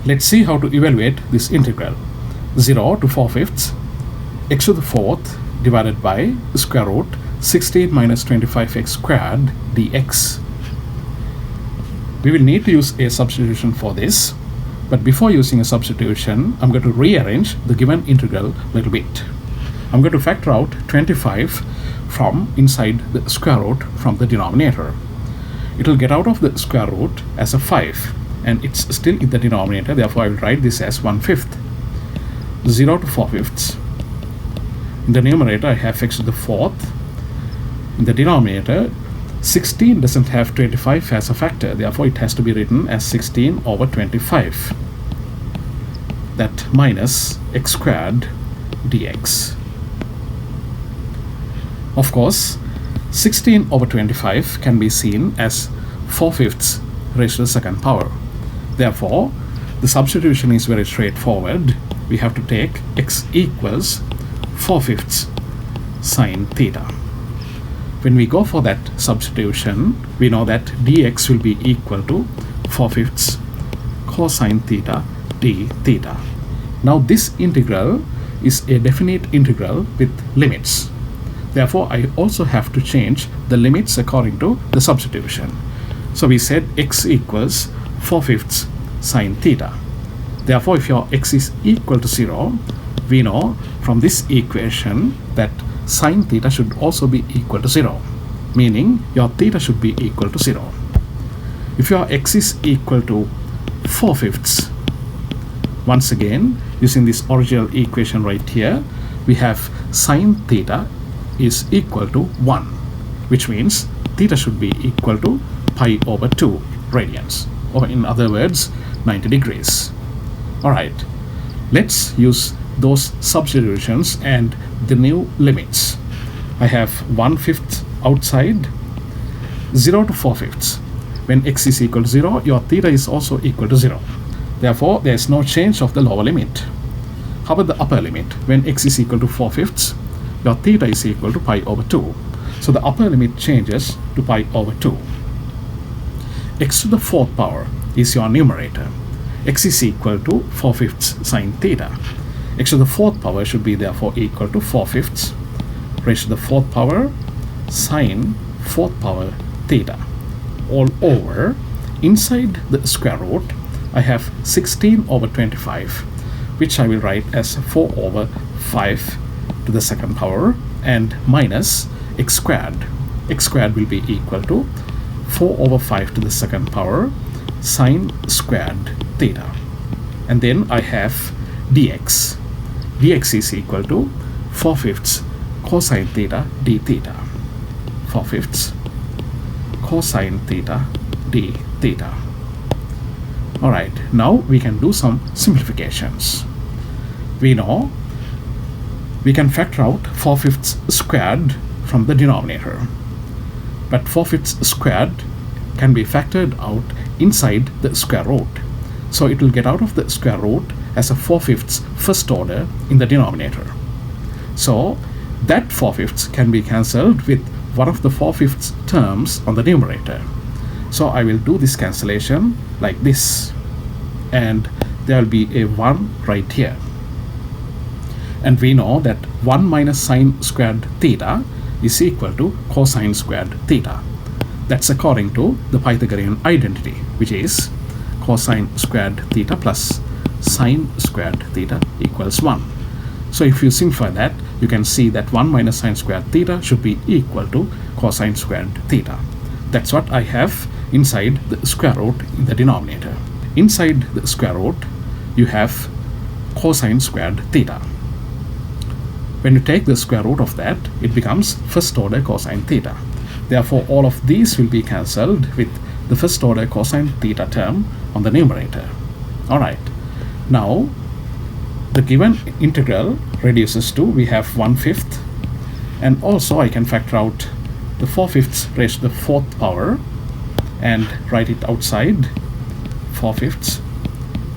Let's see how to evaluate this integral. 0 to 4/5 x to the 4th divided by square root 16 minus 25x squared dx. We will need to use a substitution for this, but before using a substitution, I'm going to rearrange the given integral a little bit. I'm going to factor out 25 from inside the square root from the denominator. It will get out of the square root as a 5, and it's still in the denominator, therefore I will write this as 1/5. 0 to 4/5. In the numerator, I have x to the 4th. In the denominator, 16 doesn't have 25 as a factor, therefore it has to be written as 16 over 25. That minus x squared dx. Of course, 16 over 25 can be seen as 4/5 raised to the second power. Therefore, the substitution is very straightforward. We have to take x equals 4/5 sine theta. When we go for that substitution, we know that dx will be equal to 4/5 cosine theta d theta. Now this integral is a definite integral with limits. Therefore, I also have to change the limits according to the substitution. So we said x equals 4/5 sine theta. Therefore, if your x is equal to 0, we know from this equation that sine theta should also be equal to 0, meaning your theta should be equal to 0. If your x is equal to 4/5, once again, using this original equation right here, we have sine theta is equal to 1, which means theta should be equal to pi over 2 radians, or in other words, 90 degrees. Alright, let's use those substitutions and the new limits. I have 1/5 outside, 0 to 4/5. When x is equal to 0, your theta is also equal to 0. Therefore, there is no change of the lower limit. How about the upper limit? When x is equal to 4/5, your theta is equal to pi over 2. So the upper limit changes to pi over 2. X to the 4th power is your numerator. X is equal to 4/5 sine theta. X to the 4th power should be therefore equal to 4/5 raised to the 4th power sine 4th power theta, all over inside the square root. I have 16 over 25, which I will write as 4 over 5 to the second power, and minus x squared. X squared will be equal to 4 over 5 to the second power sine squared theta. And then I have dx. Dx is equal to 4/5 cosine theta d theta. 4/5 cosine theta d theta. Alright, now we can do some simplifications. We know we can factor out 4/5 squared from the denominator, but 4/5 squared can be factored out inside the square root. So it will get out of the square root as a 4/5 first order in the denominator. So that 4/5 can be cancelled with one of the 4/5 terms on the numerator. So I will do this cancellation like this, and there will be a 1 right here. And we know that 1 minus sine squared theta is equal to cosine squared theta. That's according to the Pythagorean identity, which is cosine squared theta plus sine squared theta equals 1. So if you simplify that, you can see that 1 minus sine squared theta should be equal to cosine squared theta. That's what I have inside the square root in the denominator. Inside the square root, you have cosine squared theta. When you take the square root of that, it becomes first order cosine theta. Therefore, all of these will be cancelled with the first order cosine theta term on the numerator. Alright, now the given integral reduces to, we have 1/5, and also I can factor out the 4/5 raised to the 4th power and write it outside. 4/5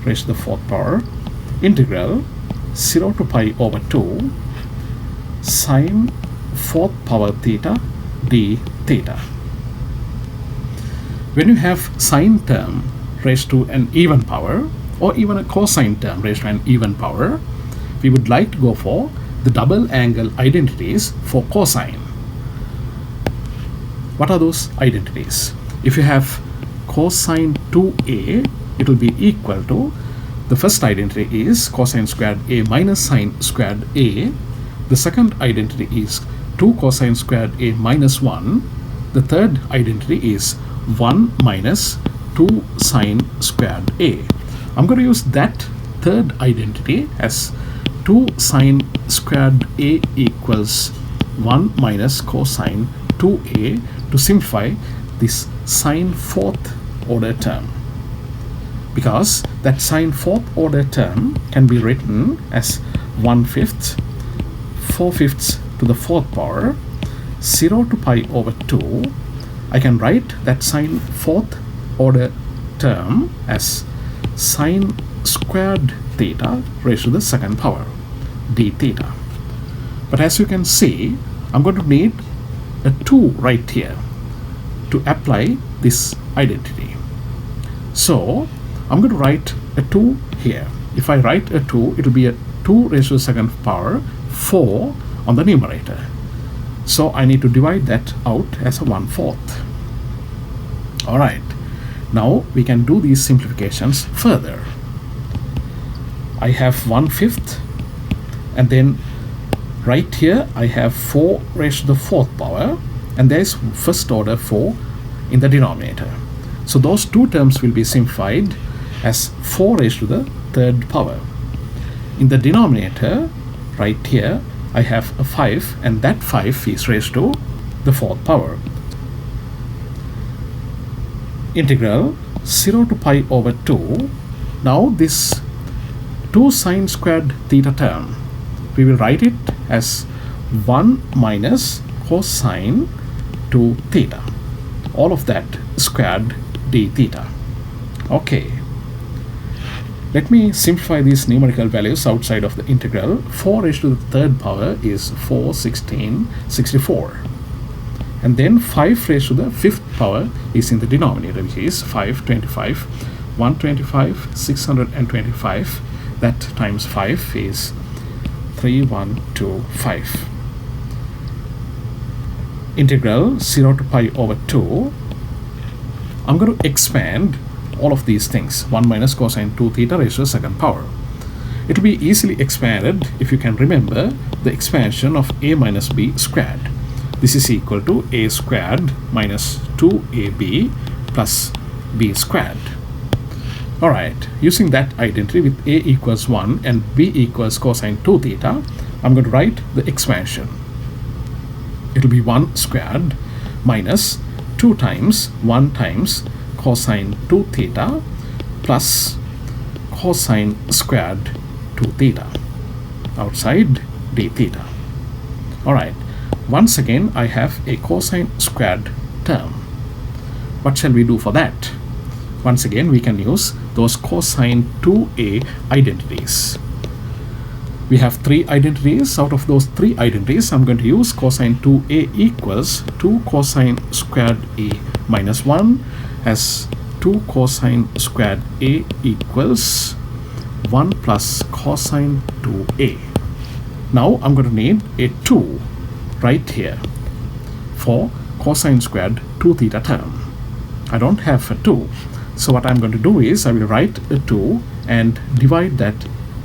raised to the 4th power integral 0 to pi over 2 sine 4th power theta d theta. When you have sine term raised to an even power, or even a cosine term raised to an even power, we would like to go for the double angle identities for cosine. What are those identities? If you have cosine 2a, it will be equal to, the first identity is cosine squared a minus sine squared a. The second identity is 2 cosine squared a minus 1. The third identity is 1 minus 2 sine squared a. I'm going to use that third identity as 2 sine squared a equals 1 minus cosine 2a to simplify this sine fourth order term, because that sine fourth order term can be written as 1/5, 4/5 to the fourth power, 0 to pi over 2. I can write that sine fourth order term as sine squared theta raised to the second power, d theta. But as you can see, I'm going to need a 2 right here to apply this identity. So I'm going to write a 2 here. If I write a 2, it will be a 2 raised to the second power 4 on the numerator. So I need to divide that out as a 1/4. Alright, now we can do these simplifications further. I have 1/5, and then right here I have 4 raised to the fourth power, and there is first order 4 in the denominator. So those two terms will be simplified as 4 raised to the third power. In the denominator, right here, I have a 5, and that 5 is raised to the fourth power. Integral 0 to pi over 2. Now this 2 sine squared theta term, we will write it as 1 minus cosine 2 theta. All of that squared d theta. Okay. Let me simplify these numerical values outside of the integral. 4 raised to the third power is 4, 16, 64. And then 5 raised to the fifth power is in the denominator, which is 5, 25, 125, 625. That times 5 is 3125. Integral 0 to pi over 2. I'm going to expand all of these things. 1 minus cosine 2 theta raised to the second power. It will be easily expanded if you can remember the expansion of a minus b squared. This is equal to a squared minus 2ab plus b squared. Alright, using that identity with a equals 1 and b equals cosine 2 theta, I'm going to write the expansion. It will be 1 squared minus 2 times 1 times cosine 2 theta plus cosine squared 2 theta outside d theta. Alright, once again I have a cosine squared term. What shall we do for that? Once again we can use those cosine 2a identities. We have 3 identities. Out of those 3 identities, I'm going to use cosine 2a equals 2 cosine squared a minus 1 as 2 cosine squared a equals 1 plus cosine 2a. Now I'm going to need a 2 right here for cosine squared 2 theta term. I don't have a 2. So what I'm going to do is I will write a 2 and divide that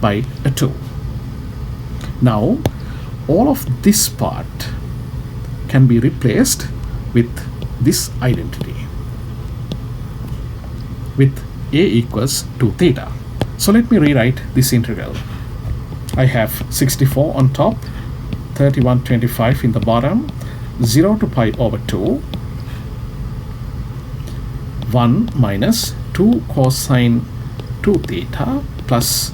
by a 2. Now all of this part can be replaced with this identity with a equals 2 theta. So let me rewrite this integral. I have 64 on top, 3125 in the bottom, 0 to pi over 2, 1 minus 2 cosine 2 theta plus,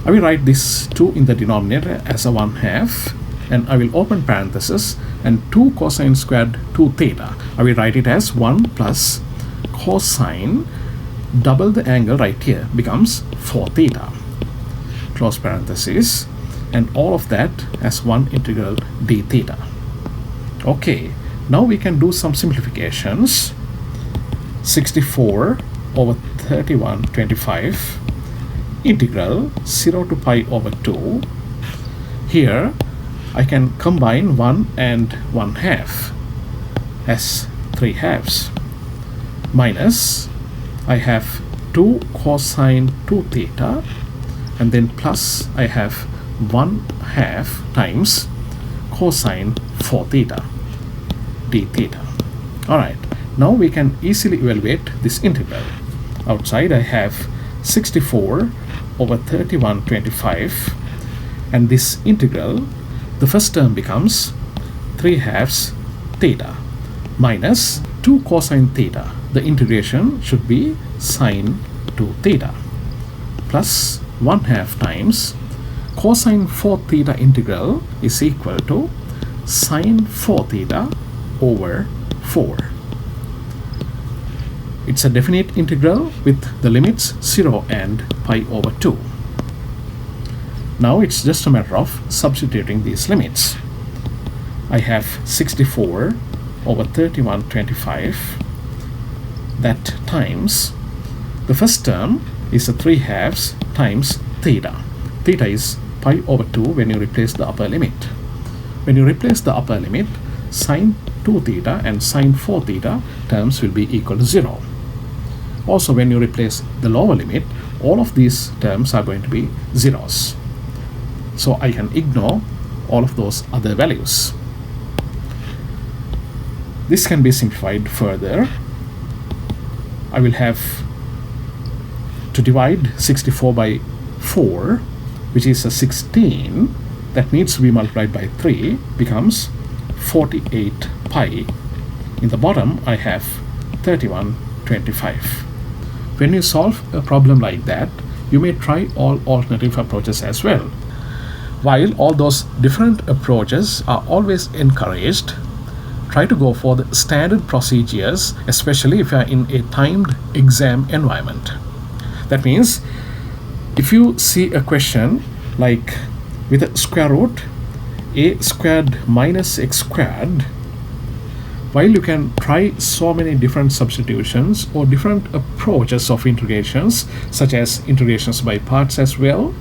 I will write this 2 in the denominator as a 1/2, and I will open parenthesis, and 2 cosine squared 2 theta, I will write it as 1 plus cosine, double the angle right here, becomes 4 theta, close parenthesis, and all of that as 1 integral d theta. Okay, now we can do some simplifications. 64 over 3125 integral 0 to pi over 2. Here I can combine 1 and 1/2 as 3/2 minus I have 2 cosine 2 theta, and then plus I have 1/2 times cosine 4 theta d theta. Alright, now we can easily evaluate this integral. Outside I have 64 over 31/25, and this integral, the first term becomes 3/2 theta minus 2 cosine theta. The integration should be sine 2 theta plus 1/2 times cosine 4 theta integral is equal to sine 4 theta over 4. It's a definite integral with the limits 0 and pi over 2. Now it's just a matter of substituting these limits. I have 64 over 31/25, that times the first term is a 3/2 times theta. Theta is pi over 2 when you replace the upper limit. When you replace the upper limit, sine 2 theta and sine 4 theta terms will be equal to 0. Also, when you replace the lower limit, all of these terms are going to be zeros. So I can ignore all of those other values. This can be simplified further. I will have to divide 64 by 4, which is a 16, that needs to be multiplied by 3, becomes 48 pi. In the bottom I have 31/25. When you solve a problem like that, you may try all alternative approaches as well. While all those different approaches are always encouraged, try to go for the standard procedures, especially if you are in a timed exam environment. That means if you see a question like with a square root a squared minus x squared, while you can try so many different substitutions or different approaches of integrations, such as integrations by parts as well,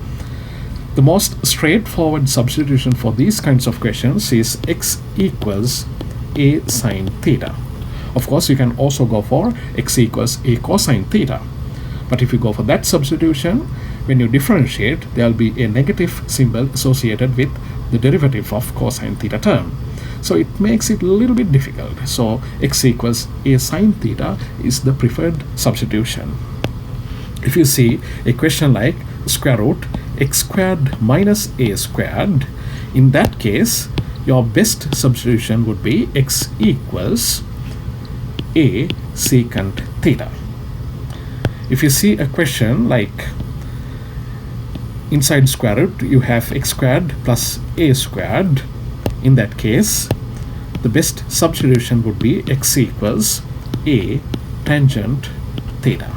the most straightforward substitution for these kinds of questions is x equals a sine theta. Of course, you can also go for x equals a cosine theta. But if you go for that substitution, when you differentiate, there will be a negative symbol associated with the derivative of cosine theta term. So it makes it a little bit difficult. So x equals a sine theta is the preferred substitution. If you see a question like square root x squared minus a squared, in that case, your best substitution would be x equals a secant theta. If you see a question like inside square root you have x squared plus a squared, in that case the best substitution would be x equals a tangent theta.